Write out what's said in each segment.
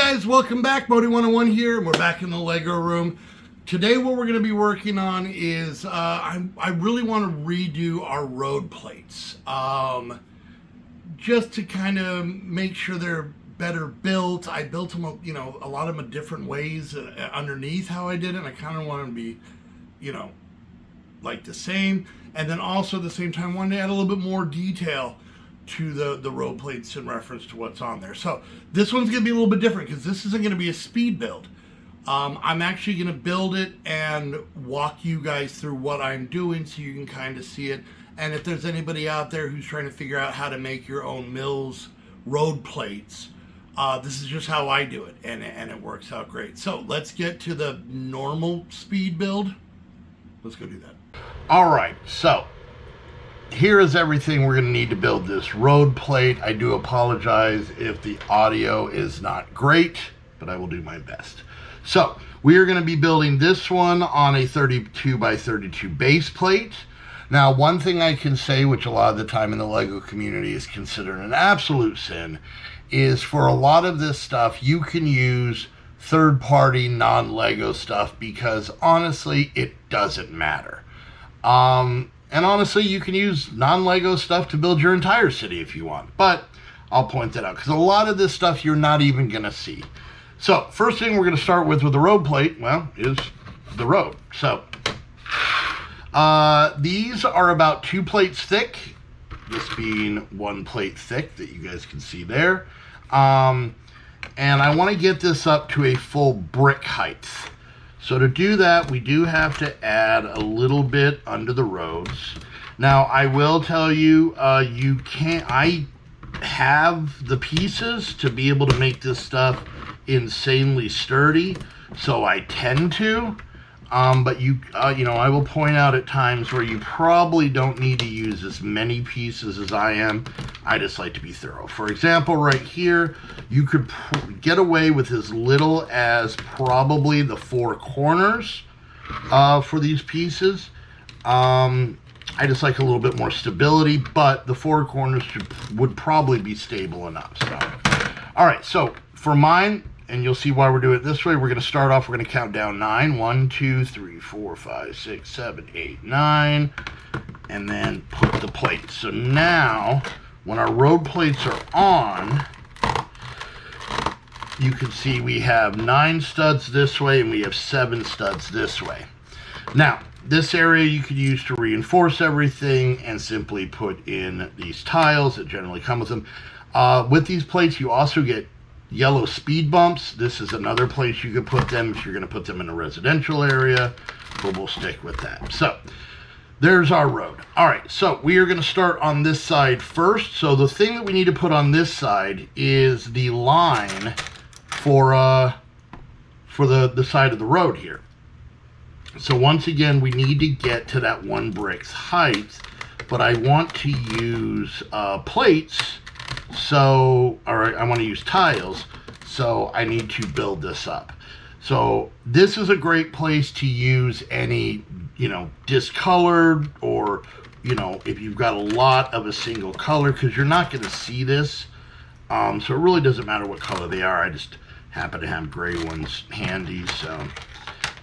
guys, welcome back. Modi 101 here, and we're back in the Lego room. Today what we're going to be working on is, I really want to redo our road plates. Just to kind of make sure they're better built. I built them, a lot of them different ways underneath how I did it, and I kind of want them to be, like the same. And then also at the same time, wanted to add a little bit more detail to the road plates in reference to what's on there. So this one's going to be a little bit different because this isn't going to be a speed build. I'm actually going to build it and walk you guys through what I'm doing so you can kind of see it. And if there's anybody out there who's trying to figure out how to make your own MILS road plates, this is just how I do it, and it works out great. So let's get to the normal speed build. Let's go do that. All right, so here is everything we're going to need to build this road plate. I do apologize if the audio is not great, but I will do my best. So we are going to be building this one on a 32 by 32 base plate. Now, one thing I can say, which a lot of the time in the Lego community is considered an absolute sin, is for a lot of this stuff, you can use third-party non-Lego stuff because honestly, it doesn't matter. And honestly, you can use non-Lego stuff to build your entire city if you want. But I'll point that out because a lot of this stuff you're not even going to see. So first thing we're going to start with the road plate, well, is the road. So these are about 2 plates thick. This being 1 plate thick that you guys can see there. And I want to get this up to a full brick height. So to do that, we do have to add a little bit under the roads. Now, I will tell you, I have the pieces to be able to make this stuff insanely sturdy, so I tend to. But I will point out at times where you probably don't need to use as many pieces as I am. I just like to be thorough. For example, right here, you could get away with as little as probably the 4 corners for these pieces. I just like a little bit more stability, but the 4 corners would probably be stable enough. So, all right, so for mine, and you'll see why we're doing it this way. We're going to start off, we're going to count down 9. 1, 2, 3, 4, 5, 6, 7, 8, 9. And then put the plates. So now, when our road plates are on, you can see we have 9 studs this way and we have 7 studs this way. Now, this area you could use to reinforce everything and simply put in these tiles that generally come with them. With these plates, you also get yellow speed bumps. This is another place you could put them if you're going to put them in a residential area, but we'll stick with that. So there's our road. All right, so we are going to start on this side first. So the thing that we need to put on this side is the line for the side of the road here. So once again, we need to get to that 1 brick's height, but I want to use plates. So, all right, I want to use tiles, so I need to build this up. So this is a great place to use any, discolored or, if you've got a lot of a single color, because you're not going to see this. So it really doesn't matter what color they are. I just happen to have gray ones handy. So,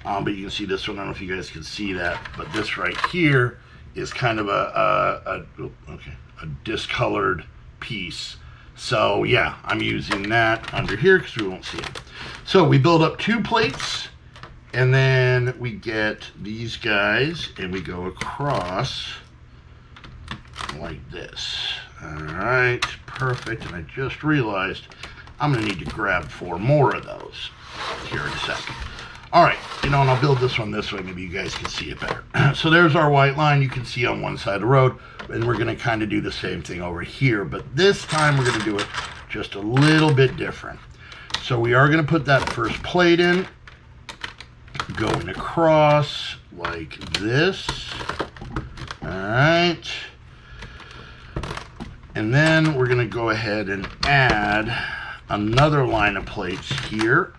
but you can see this one. I don't know if you guys can see that, but this right here is kind of a discolored piece. So yeah, I'm using that under here because we won't see it. So we build up 2 plates and then we get these guys and we go across like this. All right, perfect. And I just realized I'm gonna need to grab 4 more of those here in a second. All right, and I'll build this one this way. Maybe you guys can see it better. So there's our white line you can see on one side of the road, and we're gonna kind of do the same thing over here, but this time we're gonna do it just a little bit different. So we are gonna put that first plate in, going across like this. All right. And then we're gonna go ahead and add another line of plates here.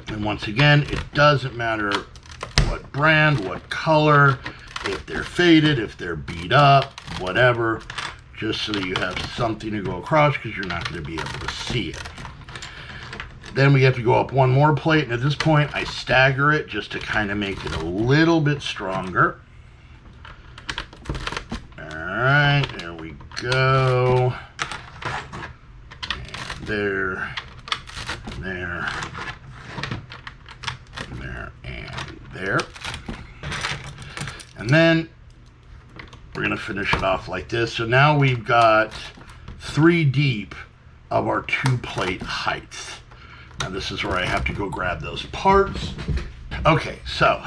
And once again, it doesn't matter what brand, what color, if they're faded, if they're beat up, whatever, just so that you have something to go across because you're not going to be able to see it. Then we have to go up one more plate, and at this point I stagger it just to kind of make it a little bit stronger. Alright, there we go. And there, there, there, and there. And then we're going to finish it off like this. So now we've got 3 deep of our 2 plate heights. Now this is where I have to go grab those parts. Okay, so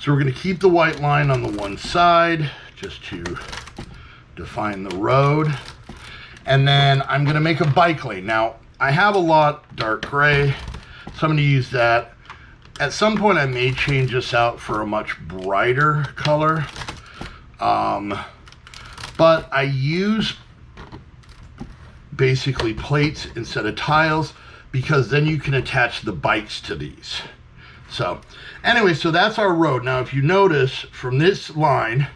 we're going to keep the white line on the one side just to define the road. And then I'm going to make a bike lane. Now I have a lot dark gray, so I'm going to use that. At some point I may change this out for a much brighter color. But I use basically plates instead of tiles because then you can attach the bikes to these. So anyway, so that's our road. Now if you notice from this line,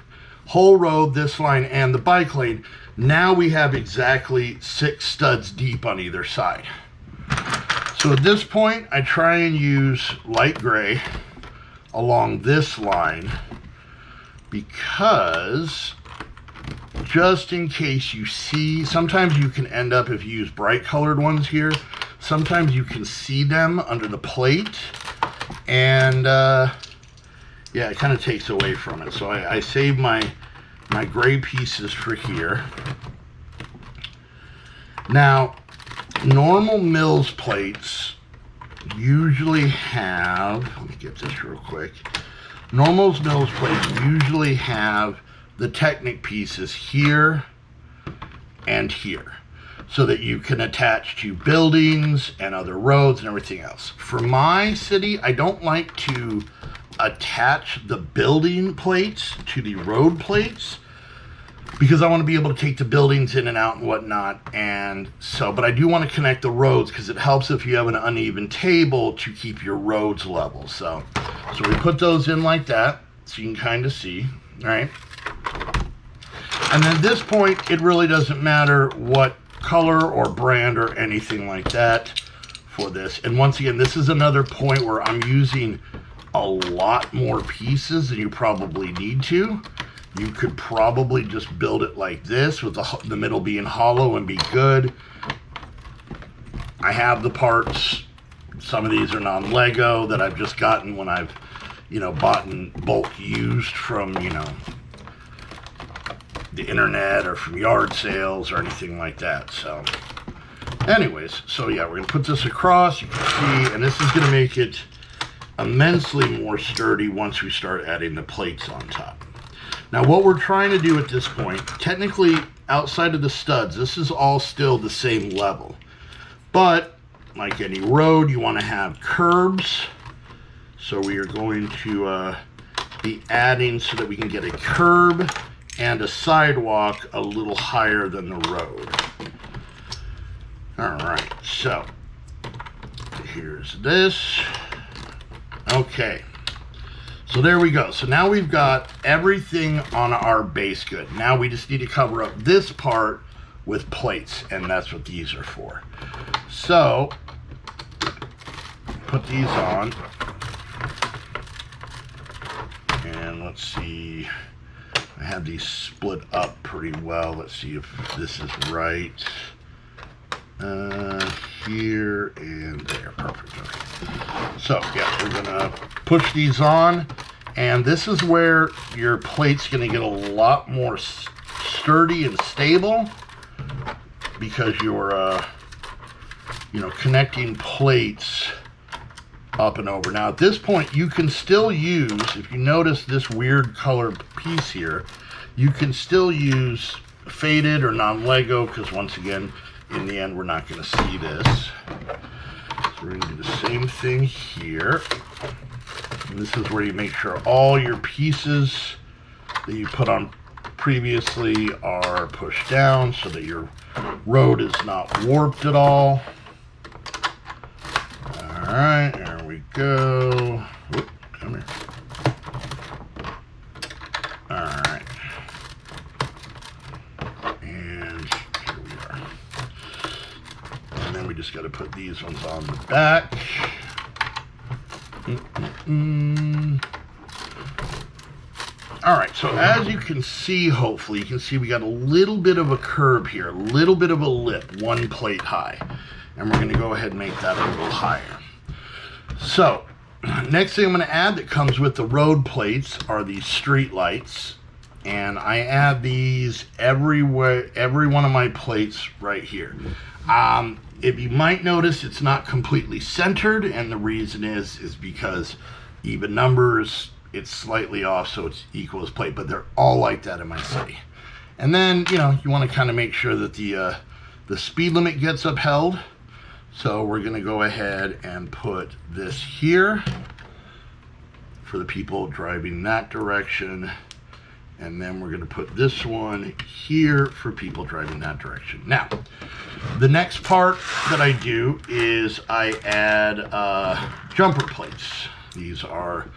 whole road, this line, and the bike lane, now we have exactly 6 studs deep on either side. So at this point I try and use light gray along this line because just in case you see, sometimes you can end up, if you use bright colored ones here, sometimes you can see them under the plate, and yeah, it kind of takes away from it. So I save my gray pieces for here. Now normal MILS plates usually have, let me get this real quick. Normal MILS plates usually have the Technic pieces here and here so that you can attach to buildings and other roads and everything else. For my city, I don't like to attach the building plates to the road plates because I want to be able to take the buildings in and out and whatnot. And so, but I do want to connect the roads because it helps if you have an uneven table to keep your roads level. So we put those in like that so you can kind of see, all right? And then at this point, it really doesn't matter what color or brand or anything like that for this. And once again, this is another point where I'm using a lot more pieces than you probably need to. You could probably just build it like this with the middle being hollow and be good. I have the parts. Some of these are non-Lego that I've just gotten when I've, bought in bulk used from, the internet or from yard sales or anything like that. So anyways, so yeah, we're gonna put this across, you can see, and this is gonna make it immensely more sturdy once we start adding the plates on top. Now what we're trying to do at this point, technically outside of the studs, this is all still the same level. But like any road, you want to have curbs. So we are going to be adding so that we can get a curb and a sidewalk a little higher than the road. All right, so here's this. Okay. So there we go. So now we've got everything on our base good. Now we just need to cover up this part with plates, and that's what these are for. So put these on. And let's see. I have these split up pretty well. Let's see if this is right. Here and there. Perfect. Okay. So yeah, we're gonna push these on, and this is where your plate's gonna get a lot more sturdy and stable because you're connecting plates up and over. Now at this point you can still use, if you notice this weird colored piece here, you can still use faded or non-Lego because once again, in the end, we're not going to see this. So we're going to do the same thing here. And this is where you make sure all your pieces that you put on previously are pushed down so that your road is not warped at all. All right, there we go. Oop, come here. All right. And here we are. And then we just got to put these ones on the back. All right, so as you can see, hopefully you can see we got a little bit of a curb here, a little bit of a lip, one plate high. And we're gonna go ahead and make that a little higher. So, next thing I'm gonna add that comes with the road plates are these street lights. And I add these everywhere, every one of my plates right here. If you might notice, it's not completely centered, and the reason is because even numbers, it's slightly off, so it's equal as plate, but they're all like that in my city. And then, you know, you want to kind of make sure that the speed limit gets upheld. So we're going to go ahead and put this here for the people driving that direction. And then we're going to put this one here for people driving that direction. Now, the next part that I do is I add jumper plates. These are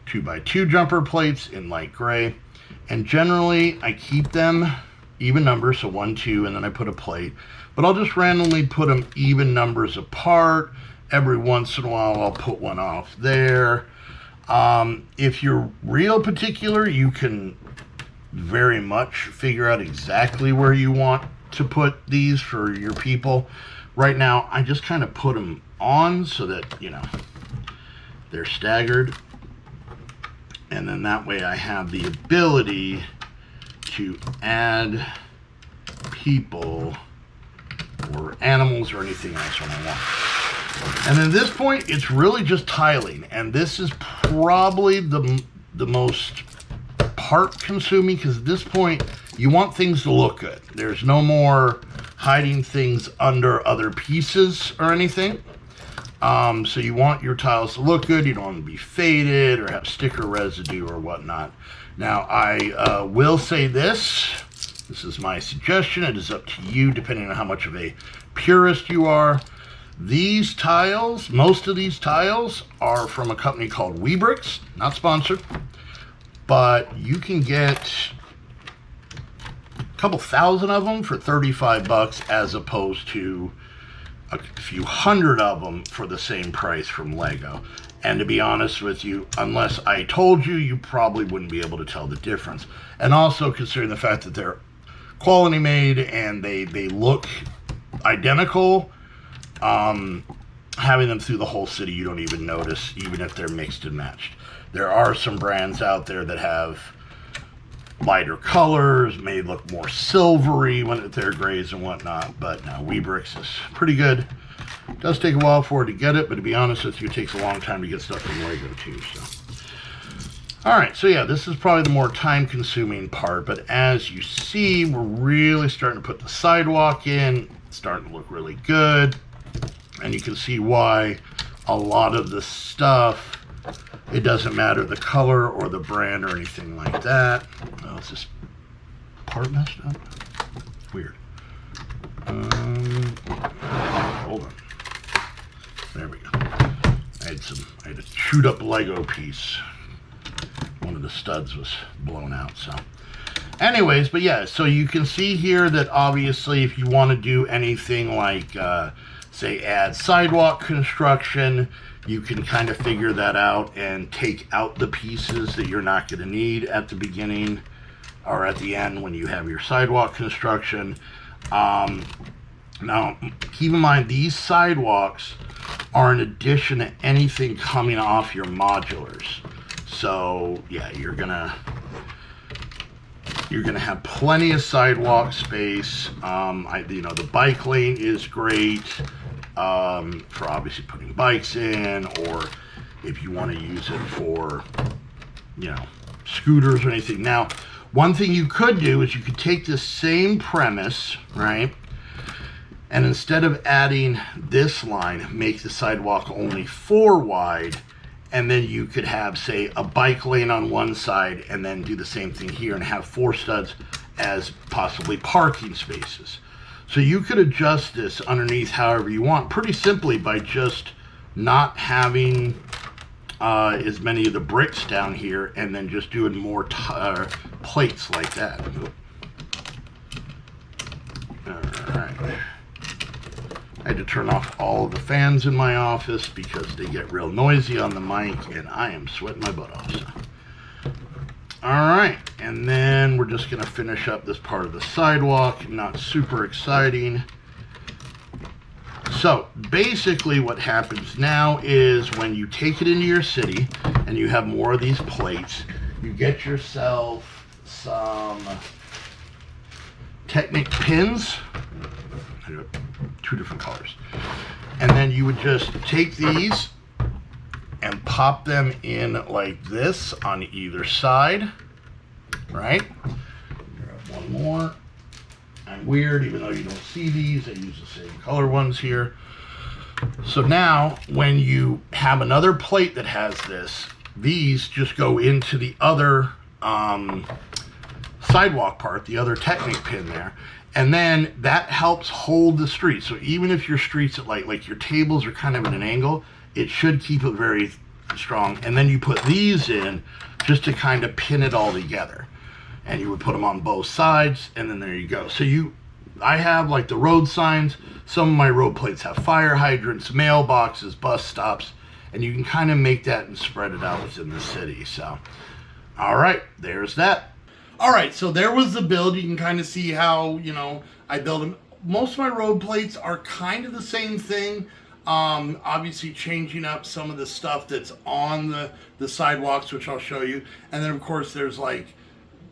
2x2 jumper plates in light gray. And generally, I keep them even numbers, so 1, 2, and then I put a plate. But I'll just randomly put them even numbers apart. Every once in a while, I'll put one off there. If you're real particular, you can very much figure out exactly where you want to put these for your people. Right now, I just kind of put them on so that, you know, they're staggered. And then that way I have the ability to add people or animals or anything else when I want. And then at this point, it's really just tiling. And this is probably the most part consuming, because at this point, you want things to look good. There's no more hiding things under other pieces or anything. So you want your tiles to look good. You don't want them to be faded or have sticker residue or whatnot. Now, I will say this. This is my suggestion. It is up to you, depending on how much of a purist you are. These tiles, most of these tiles are from a company called Webricks, not sponsored, but you can get a couple thousand of them for $35 as opposed to a few hundred of them for the same price from Lego. And to be honest with you, unless I told you, you probably wouldn't be able to tell the difference. And also considering the fact that they're quality made and they look identical, having them through the whole city, you don't even notice, even if they're mixed and matched. There are some brands out there that have lighter colors, may look more silvery when they're grays and whatnot, but no, Webricks is pretty good. It does take a while for it to get it, but to be honest with you, it takes a long time to get stuff from Lego too. So, all right, so yeah, this is probably the more time-consuming part, but as you see, we're really starting to put the sidewalk in. It's starting to look really good, and you can see why a lot of the stuff, it doesn't matter the color or the brand or anything like that. Oh, is this part messed up? Weird. Hold on. There we go. I had a chewed up Lego piece. One of the studs was blown out, so. Anyways, but yeah, so you can see here that obviously if you want to do anything like, say, add sidewalk construction, you can kind of figure that out and take out the pieces that you're not going to need at the beginning or at the end when you have your sidewalk construction. Now, keep in mind, these sidewalks are in addition to anything coming off your modulars. So, yeah, you're gonna have plenty of sidewalk space. The bike lane is great for obviously putting bikes in, or if you want to use it for, scooters or anything. Now, one thing you could do is you could take this same premise, right? And instead of adding this line, make the sidewalk only 4 wide, and then you could have, say, a bike lane on one side and then do the same thing here and have 4 studs as possibly parking spaces. So you could adjust this underneath however you want, pretty simply by just not having as many of the bricks down here and then just doing more plates like that. All right. I had to turn off all of the fans in my office because they get real noisy on the mic, and I am sweating my butt off. So. All right, and then we're just gonna finish up this part of the sidewalk. Not super exciting. So basically what happens now is when you take it into your city and you have more of these plates, you get yourself some Technic pins. I do 2 different colors. And then you would just take these and pop them in like this on either side, right? Grab one more. I'm weird, even though you don't see these. I use the same color ones here. So now, when you have another plate that has this, these just go into the other sidewalk part, the other Technic pin there. And then that helps hold the street. So even if your street's at like your tables are kind of at an angle, it should keep it very strong. And then you put these in just to kind of pin it all together. And you would put them on both sides, and then there you go. So I have like the road signs. Some of my road plates have fire hydrants, mailboxes, bus stops, and you can kind of make that and spread it out within the city. So, all right, there's that. All right, so there was the build. You can kind of see how, I build them. Most of my road plates are kind of the same thing. Obviously changing up some of the stuff that's on the sidewalks, which I'll show you. And then, of course, there's like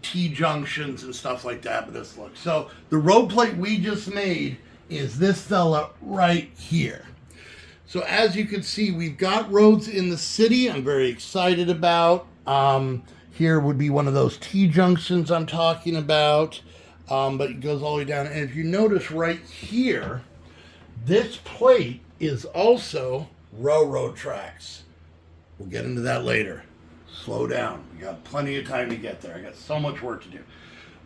T-junctions and stuff like that, but this look. So the road plate we just made is this fella right here. So as you can see, we've got roads in the city I'm very excited about. Here would be one of those T-junctions I'm talking about, but it goes all the way down. And if you notice right here, this plate is also railroad tracks. We'll get into that later. Slow down. We got plenty of time to get there. I got so much work to do.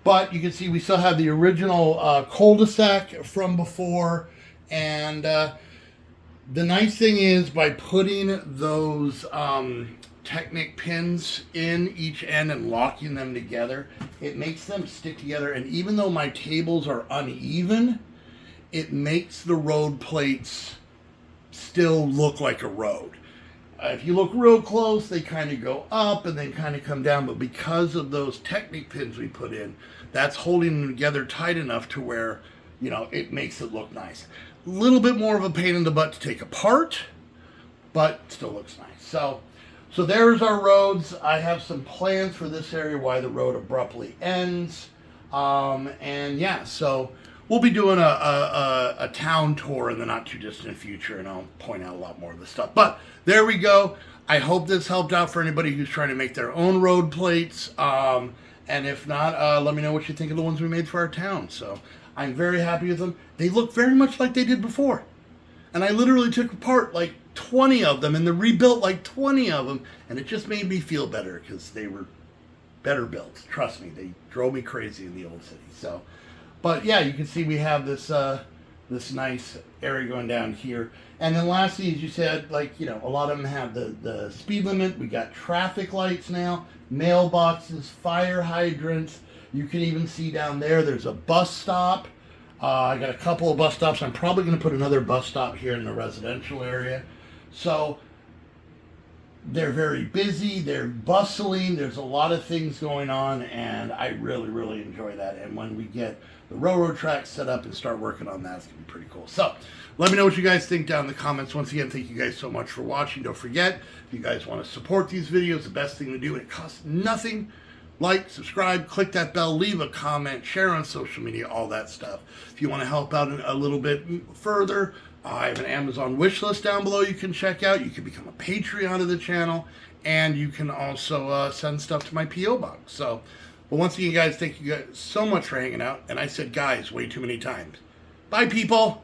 But you can see we still have the original cul-de-sac from before. And the nice thing is by putting those Technic pins in each end and locking them together, it makes them stick together. And even though my tables are uneven, it makes the road plates still look like a road. If you look real close, they kind of go up and then kind of come down. But because of those Technic pins we put in, that's holding them together tight enough to where, it makes it look nice. A little bit more of a pain in the butt to take apart, but still looks nice. So there's our roads. I have some plans for this area, why the road abruptly ends. And yeah, so we'll be doing a town tour in the not too distant future, and I'll point out a lot more of the stuff. But there we go. I hope this helped out for anybody who's trying to make their own road plates. And if not, let me know what you think of the ones we made for our town. So I'm very happy with them. They look very much like they did before. And I literally took apart like 20 of them and then rebuilt like 20 of them. And it just made me feel better because they were better built. Trust me, they drove me crazy in the old city. So. But yeah, you can see we have this this nice area going down here. And then lastly, as you said, a lot of them have the speed limit. We got traffic lights now, mailboxes, fire hydrants. You can even see down there's a bus stop. I got a couple of bus stops. I'm probably going to put another bus stop here in the residential area. So they're very busy, they're bustling, there's a lot of things going on, and I really, really enjoy that. And when we get the railroad tracks set up and start working on that, it's going to be pretty cool. So let me know what you guys think down in the comments. Once again, thank you guys so much for watching. Don't forget, if you guys want to support these videos, the best thing to do, it costs nothing. Like, subscribe, click that bell, leave a comment, share on social media, all that stuff. If you want to help out a little bit further, I have an Amazon wish list down below you can check out. You can become a Patreon of the channel, and you can also send stuff to my P.O. box. So, but once again, guys, thank you guys so much for hanging out. And I said guys way too many times. Bye, people.